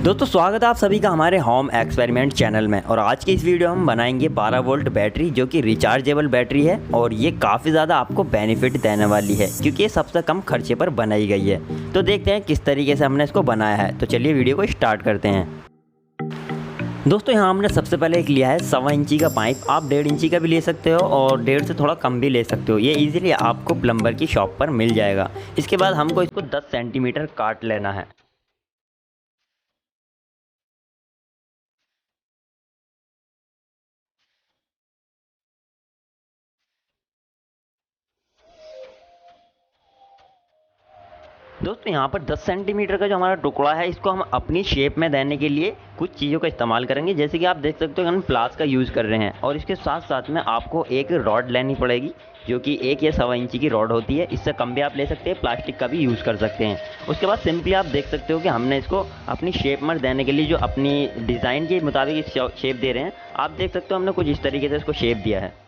दोस्तों स्वागत है आप सभी का हमारे होम एक्सपेरिमेंट चैनल में। और आज की इस वीडियो हम बनाएंगे 12 वोल्ट बैटरी जो कि रिचार्जेबल बैटरी है और ये काफ़ी ज़्यादा आपको बेनिफिट देने वाली है क्योंकि ये सबसे कम खर्चे पर बनाई गई है। तो देखते हैं किस तरीके से हमने इसको बनाया है। तो चलिए वीडियो को स्टार्ट करते हैं। दोस्तों यहाँ हमने सबसे पहले एक लिया है 1.25 इंची का पाइप। आप 1.5 इंची का भी ले सकते हो और 1.5 से थोड़ा कम भी ले सकते हो। ये इजीली आपको प्लम्बर की शॉप पर मिल जाएगा। इसके बाद हमको इसको 10 सेंटीमीटर काट लेना है। दोस्तों यहाँ पर 10 सेंटीमीटर का जो हमारा टुकड़ा है इसको हम अपनी शेप में देने के लिए कुछ चीज़ों का इस्तेमाल करेंगे। जैसे कि आप देख सकते हो कि हम प्लास का यूज़ कर रहे हैं और इसके साथ साथ में आपको एक रॉड लेनी पड़ेगी जो कि 1 या 1.25 इंची की रॉड होती है। इससे कम भी आप ले सकते हैं, प्लास्टिक का भी यूज़ कर सकते हैं। उसके बाद सिंपली आप देख सकते हो कि हमने इसको अपनी शेप में देने के लिए जो अपनी डिज़ाइन के मुताबिक शेप दे रहे हैं। आप देख सकते हो हमने कुछ इस तरीके से इसको शेप दिया है।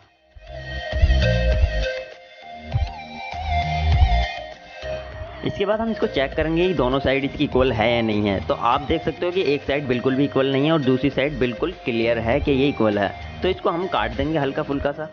इसके बाद हम इसको चेक करेंगे कि दोनों साइड इसकी इक्वल है या नहीं है। तो आप देख सकते हो कि एक साइड बिल्कुल भी इक्वल नहीं है और दूसरी साइड बिल्कुल क्लियर है कि ये इक्वल है। तो इसको हम काट देंगे हल्का फुल्का सा।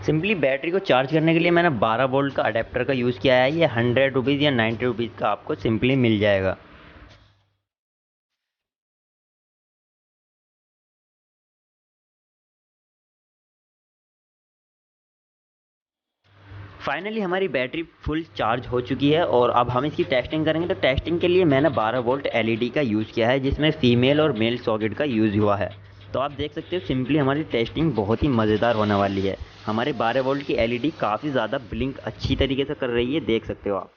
सिंपली बैटरी को चार्ज करने के लिए मैंने 12 वोल्ट का अडेप्टर का यूज़ किया है। ये 100 रुपीज़ या 90 रुपीज़ का आपको सिंपली मिल जाएगा। फाइनली हमारी बैटरी फुल चार्ज हो चुकी है और अब हम इसकी टेस्टिंग करेंगे। तो टेस्टिंग के लिए मैंने 12 वोल्ट एलईडी का यूज़ किया है, जिसमें फीमेल और मेल सॉकेट का यूज़ हुआ है। तो आप देख सकते हो सिंपली हमारी टेस्टिंग बहुत ही मज़ेदार होने वाली है। हमारे 12 वोल्ट की एलईडी काफ़ी ज़्यादा ब्लिंक अच्छी तरीके से कर रही है, देख सकते हो आप।